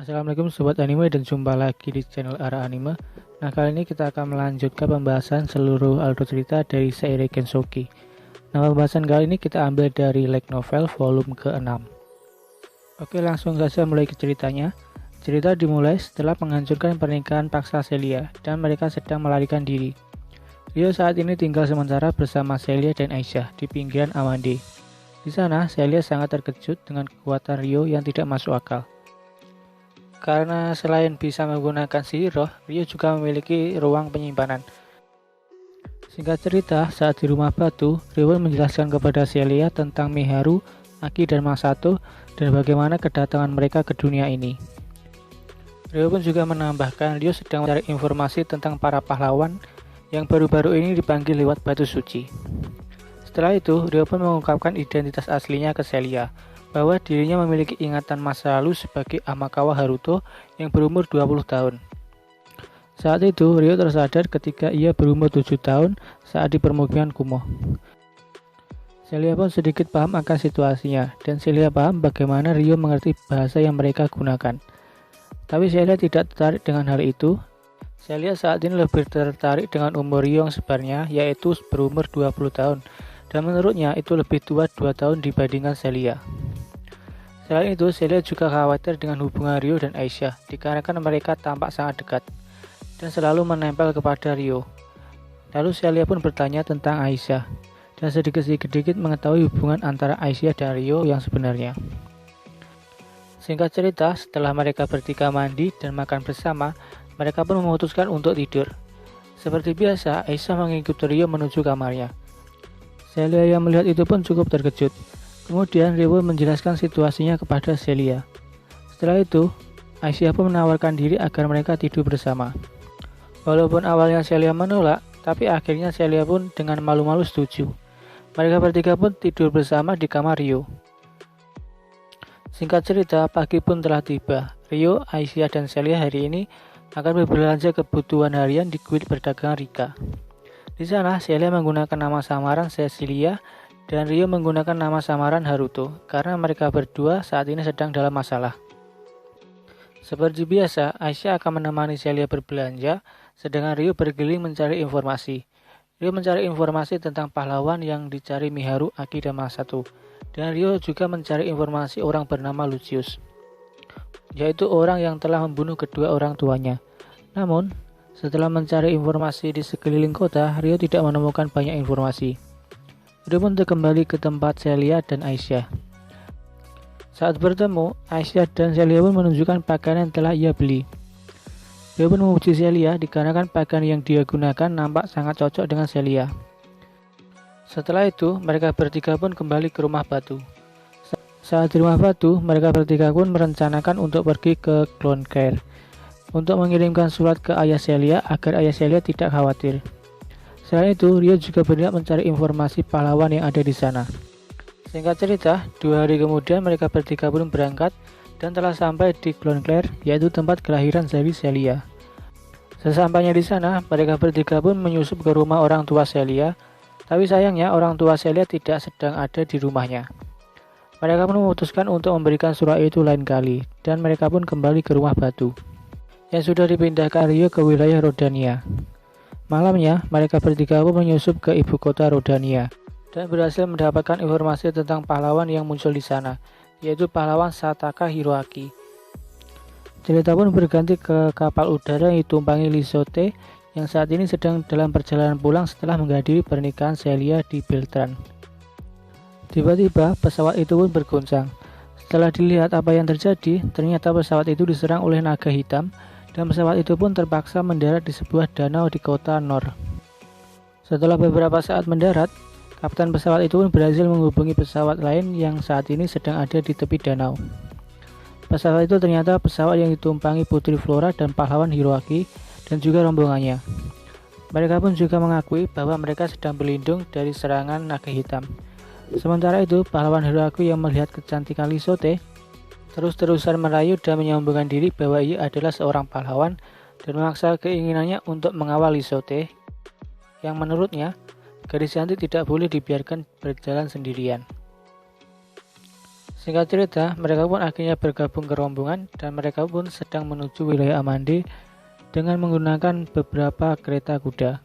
Assalamualaikum sobat anime dan jumpa lagi di channel Ara Anime. Nah, kali ini kita akan melanjutkan pembahasan seluruh alur cerita dari Seirei Gensouki. Nah, pembahasan kali ini kita ambil dari light novel volume ke-6. Oke, langsung saja mulai ke ceritanya. Cerita dimulai setelah menghancurkan pernikahan paksa Celia dan mereka sedang melarikan diri. Rio saat ini tinggal sementara bersama Celia dan Aisyah di pinggiran Awande. Di sana, Celia sangat terkejut dengan kekuatan Rio yang tidak masuk akal. Karena selain bisa menggunakan sihir roh, Rio juga memiliki ruang penyimpanan. Singkat cerita, saat di rumah batu, Rio menjelaskan kepada Celia tentang Miharu, Aki, dan Masato, dan bagaimana kedatangan mereka ke dunia ini. Rio pun juga menambahkan Rio sedang mencari informasi tentang para pahlawan yang baru-baru ini dipanggil lewat batu suci. Setelah itu, Rio pun mengungkapkan identitas aslinya ke Celia, bahwa dirinya memiliki ingatan masa lalu sebagai Amakawa Haruto yang berumur 20 tahun. Saat itu, Rio tersadar ketika ia berumur 7 tahun saat di permukiman Kumo. Celia pun sedikit paham akan situasinya, dan Celia paham bagaimana Rio mengerti bahasa yang mereka gunakan. Tapi Celia tidak tertarik dengan hal itu. Celia saat ini lebih tertarik dengan umur Rio yang sebenarnya, yaitu berumur 20 tahun. Dan menurutnya itu lebih tua 2 tahun dibandingkan Celia. Selain itu, Celia juga khawatir dengan hubungan Rio dan Aisyah, dikarenakan mereka tampak sangat dekat dan selalu menempel kepada Rio. Lalu Celia pun bertanya tentang Aisyah, dan sedikit-sedikit mengetahui hubungan antara Aisyah dan Rio yang sebenarnya. Singkat cerita, setelah mereka bertiga mandi dan makan bersama, mereka pun memutuskan untuk tidur. Seperti biasa, Aisyah mengikuti Rio menuju kamarnya. Celia yang melihat itu pun cukup terkejut. Kemudian Rio menjelaskan situasinya kepada Celia. Setelah itu, Aisyah pun menawarkan diri agar mereka tidur bersama. Walaupun awalnya Celia menolak, tapi akhirnya Celia pun dengan malu-malu setuju. Mereka bertiga pun tidur bersama di kamar Rio. Singkat cerita, pagi pun telah tiba. Rio, Aisyah, dan Celia hari ini akan berbelanja kebutuhan harian di kuil perdagangan Rika. Di sana, Celia menggunakan nama samaran Cecilia dan Rio menggunakan nama samaran Haruto karena mereka berdua saat ini sedang dalam masalah. Seperti biasa, Aisyah akan menemani Celia berbelanja, sedangkan Rio berkeliling mencari informasi. Rio mencari informasi tentang pahlawan yang dicari Miharu, Aki, dan Masato. Dan Rio juga mencari informasi orang bernama Lucius, yaitu orang yang telah membunuh kedua orang tuanya. Namun, setelah mencari informasi di sekeliling kota, Rio tidak menemukan banyak informasi. Rio pun kembali ke tempat Celia dan Aisyah. Saat bertemu, Aisyah dan Celia pun menunjukkan pakaian yang telah ia beli. Rio pun memuji Celia dikarenakan pakaian yang dia gunakan nampak sangat cocok dengan Celia. Setelah itu, mereka bertiga pun kembali ke rumah batu. Saat di rumah batu, mereka bertiga pun merencanakan untuk pergi ke Clone Care untuk mengirimkan surat ke ayah Celia agar ayah Celia tidak khawatir. Selain itu, Rio juga berniat mencari informasi pahlawan yang ada di sana. Singkat cerita, 2 hari kemudian mereka bertiga pun berangkat dan telah sampai di Clone Claire, yaitu tempat kelahiran dari Celia. Sesampainya di sana, mereka bertiga pun menyusup ke rumah orang tua Celia, tapi sayangnya orang tua Celia tidak sedang ada di rumahnya. Mereka pun memutuskan untuk memberikan surat itu lain kali, dan mereka pun kembali ke rumah batu yang sudah dipindahkan Rio ke wilayah Rodania. Malamnya, mereka bertiga pun menyusup ke ibu kota Rodania dan berhasil mendapatkan informasi tentang pahlawan yang muncul di sana, yaitu pahlawan Sataka Hiroaki. Cerita pun berganti ke kapal udara yang ditumpangi Lisote yang saat ini sedang dalam perjalanan pulang setelah menghadiri pernikahan Celia di Beltran. Tiba-tiba, pesawat itu pun bergoncang. Setelah dilihat apa yang terjadi, ternyata pesawat itu diserang oleh naga hitam, dan pesawat itu pun terpaksa mendarat di sebuah danau di kota Nor. Setelah beberapa saat mendarat, kapten pesawat itu pun berhasil menghubungi pesawat lain yang saat ini sedang ada di tepi danau. Pesawat itu ternyata pesawat yang ditumpangi Putri Flora dan pahlawan Hiroaki dan juga rombongannya. Mereka pun juga mengakui bahwa mereka sedang berlindung dari serangan naga hitam. Sementara itu, pahlawan Hiroaki yang melihat kecantikan Lisote terus-terusan merayu dan menyombongkan diri bahwa ia adalah seorang pahlawan dan memaksa keinginannya untuk mengawal Lisote yang menurutnya gadis cantik tidak boleh dibiarkan berjalan sendirian. Singkat cerita, mereka pun akhirnya bergabung ke rombongan dan mereka pun sedang menuju wilayah Amande dengan menggunakan beberapa kereta kuda.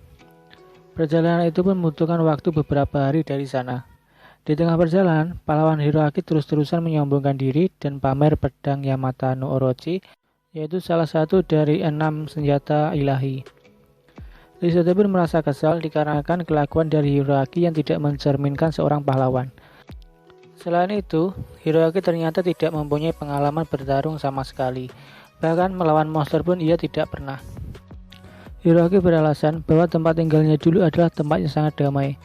Perjalanan itu pun membutuhkan waktu beberapa hari dari sana. Di tengah perjalanan, pahlawan Hiroaki terus-terusan menyombongkan diri dan pamer pedang Yamata no Orochi, yaitu salah satu dari 6 senjata ilahi. Lisote pun merasa kesal dikarenakan kelakuan dari Hiroaki yang tidak mencerminkan seorang pahlawan. Selain itu, Hiroaki ternyata tidak mempunyai pengalaman bertarung sama sekali. Bahkan melawan monster pun ia tidak pernah. Hiroaki beralasan bahwa tempat tinggalnya dulu adalah tempat yang sangat damai.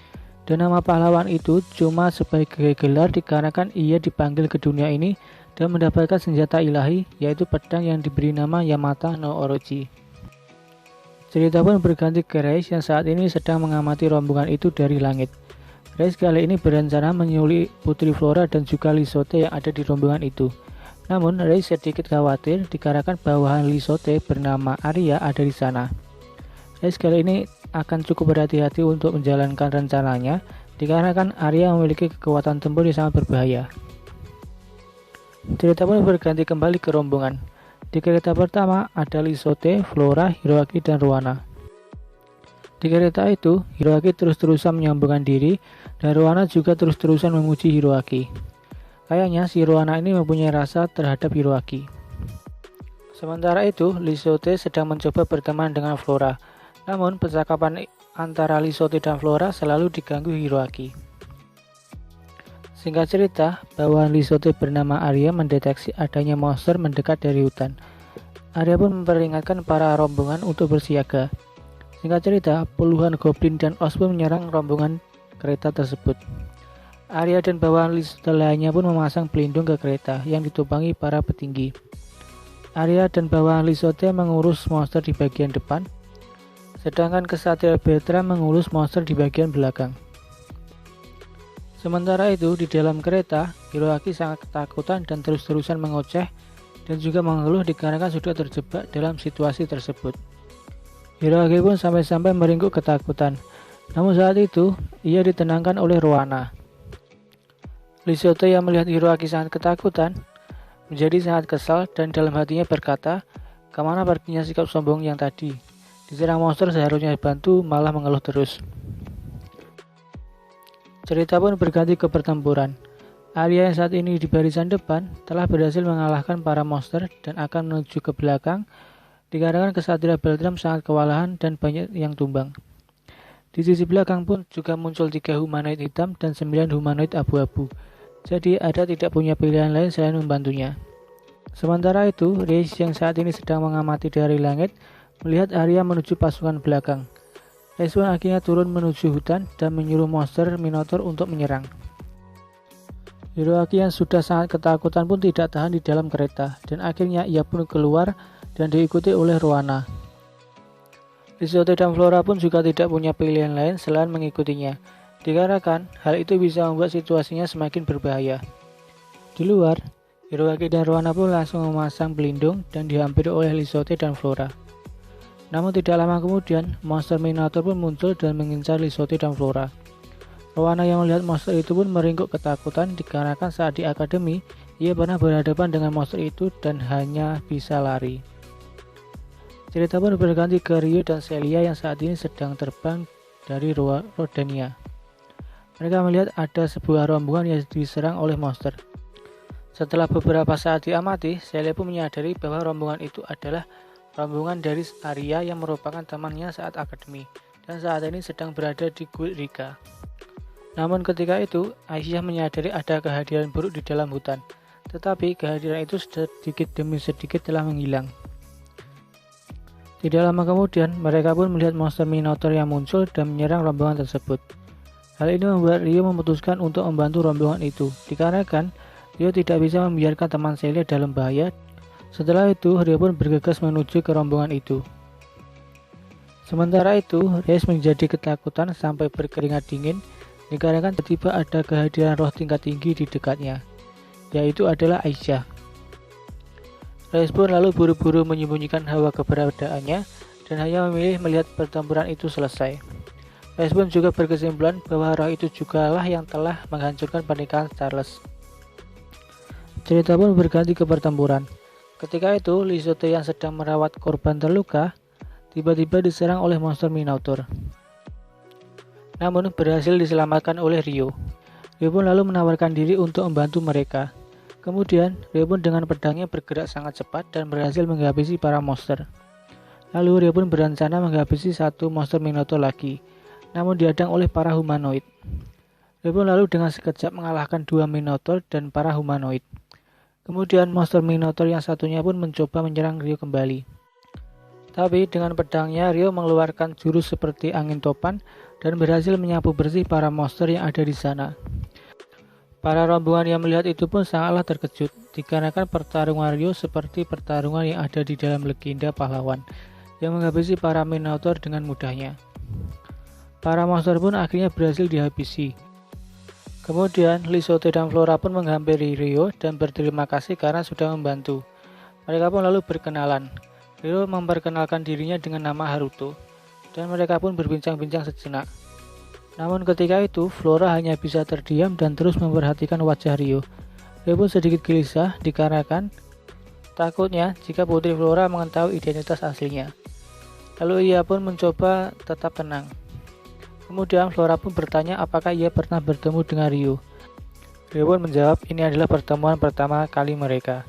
Dan nama pahlawan itu cuma sebagai gelar dikarenakan ia dipanggil ke dunia ini dan mendapatkan senjata ilahi, yaitu pedang yang diberi nama Yamata no Orochi. Cerita pun berganti ke Reis yang saat ini sedang mengamati rombongan itu dari langit. Reis kali ini berencana menyulik Putri Flora dan juga Lisote yang ada di rombongan itu. Namun Reis sedikit khawatir dikarenakan bawahan Lisote bernama Arya ada di sana. Reis kali ini akan cukup berhati-hati untuk menjalankan rencananya dikarenakan Arya memiliki kekuatan tempur yang sangat berbahaya. Cerita pun berganti kembali ke rombongan. Di kereta pertama ada Lisote, Flora, Hiroaki, dan Ruana. Di kereta itu, Hiroaki terus-terusan menyombongkan diri dan Ruana juga terus-terusan memuji Hiroaki. Kayaknya si Ruana ini mempunyai rasa terhadap Hiroaki. Sementara itu, Lisote sedang mencoba berteman dengan Flora. Namun, percakapan antara Lisote dan Flora selalu diganggu Hiroaki. Singkat cerita, bawahan Lisote bernama Arya mendeteksi adanya monster mendekat dari hutan. Arya pun memperingatkan para rombongan untuk bersiaga. Singkat cerita, puluhan goblin dan os pun menyerang rombongan kereta tersebut. Arya dan bawahan Lisote lainnya pun memasang pelindung ke kereta yang ditumpangi para petinggi. Arya dan bawahan Lisote mengurus monster di bagian depan, sedangkan Kesatria Betra mengurus monster di bagian belakang. Sementara itu, di dalam kereta, Hiroaki sangat ketakutan dan terus-terusan mengoceh dan juga mengeluh dikarenakan sudah terjebak dalam situasi tersebut. Hiroaki pun sampai-sampai meringkuk ketakutan. Namun saat itu, ia ditenangkan oleh Ruana. Lisote yang melihat Hiroaki sangat ketakutan, menjadi sangat kesal dan dalam hatinya berkata, kemana perginya sikap sombong yang tadi? Diserang monster seharusnya dibantu, malah mengeluh terus. Cerita pun berganti ke pertempuran. Arya yang saat ini di barisan depan telah berhasil mengalahkan para monster dan akan menuju ke belakang dikarenakan Kesatria Beltram sangat kewalahan dan banyak yang tumbang. Di sisi belakang pun juga muncul 3 humanoid hitam dan 9 humanoid abu-abu. Jadi ada tidak punya pilihan lain selain membantunya. Sementara itu, Reis yang saat ini sedang mengamati dari langit melihat Arya menuju pasukan belakang. Reis pun akhirnya turun menuju hutan dan menyuruh monster Minotaur untuk menyerang. Hiroaki yang sudah sangat ketakutan pun tidak tahan di dalam kereta dan akhirnya ia pun keluar dan diikuti oleh Ruana. Lisote dan Flora pun juga tidak punya pilihan lain selain mengikutinya, dikarenakan hal itu bisa membuat situasinya semakin berbahaya. Di luar, Hiroaki dan Ruana pun langsung memasang pelindung dan dihampiri oleh Lisote dan Flora. Namun tidak lama kemudian, monster Minotaur pun muncul dan mengincar Lisote dan Flora. Ruana yang melihat monster itu pun meringkuk ketakutan dikarenakan saat di akademi, ia pernah berhadapan dengan monster itu dan hanya bisa lari. Cerita pun berganti ke Ryo dan Celia yang saat ini sedang terbang dari Rodania. Mereka melihat ada sebuah rombongan yang diserang oleh monster. Setelah beberapa saat diamati, Celia pun menyadari bahwa rombongan itu adalah rombongan dari Arya yang merupakan temannya saat akademi dan saat ini sedang berada di Guild Rika. Namun ketika itu, Aisyah menyadari ada kehadiran buruk di dalam hutan, tetapi kehadiran itu sedikit demi sedikit telah menghilang. Tidak lama kemudian, mereka pun melihat monster Minotaur yang muncul dan menyerang rombongan tersebut. Hal ini membuat Ryo memutuskan untuk membantu rombongan itu, dikarenakan Ryo tidak bisa membiarkan teman Celia dalam bahaya. Setelah itu, Ryo pun bergegas menuju ke rombongan itu. Sementara itu, Reis menjadi ketakutan sampai berkeringat dingin dikarenakan tiba-tiba ada kehadiran roh tingkat tinggi di dekatnya, yaitu adalah Aisyah. Reis pun lalu buru-buru menyembunyikan hawa keberadaannya dan hanya memilih melihat pertempuran itu selesai. Reis pun juga berkesimpulan bahwa roh itu jugalah yang telah menghancurkan pernikahan Charles. Cerita pun berganti ke pertempuran. Ketika itu, Lisote yang sedang merawat korban terluka, tiba-tiba diserang oleh monster Minotaur. Namun berhasil diselamatkan oleh Ryo. Ryo pun lalu menawarkan diri untuk membantu mereka. Kemudian, Ryo pun dengan pedangnya bergerak sangat cepat dan berhasil menghabisi para monster. Lalu Ryo pun berencana menghabisi satu monster Minotaur lagi, namun dihadang oleh para humanoid. Ryo pun lalu dengan sekejap mengalahkan 2 Minotaur dan para humanoid. Kemudian monster Minotaur yang satunya pun mencoba menyerang Ryo kembali. Tapi dengan pedangnya Ryo mengeluarkan jurus seperti angin topan dan berhasil menyapu bersih para monster yang ada di sana. Para rombongan yang melihat itu pun sangatlah terkejut, dikarenakan pertarungan Ryo seperti pertarungan yang ada di dalam legenda pahlawan, yang menghabisi para Minotaur dengan mudahnya. Para monster pun akhirnya berhasil dihabisi. Kemudian, Lisote dan Flora pun menghampiri Ryo dan berterima kasih karena sudah membantu. Mereka pun lalu berkenalan. Ryo memperkenalkan dirinya dengan nama Haruto, dan mereka pun berbincang-bincang sejenak. Namun ketika itu, Flora hanya bisa terdiam dan terus memperhatikan wajah Ryo. Ryo pun sedikit gelisah dikarenakan takutnya jika Putri Flora mengetahui identitas aslinya. Lalu ia pun mencoba tetap tenang. Kemudian Flora pun bertanya apakah ia pernah bertemu dengan Ryo. Ryo pun menjawab ini adalah pertemuan pertama kali mereka.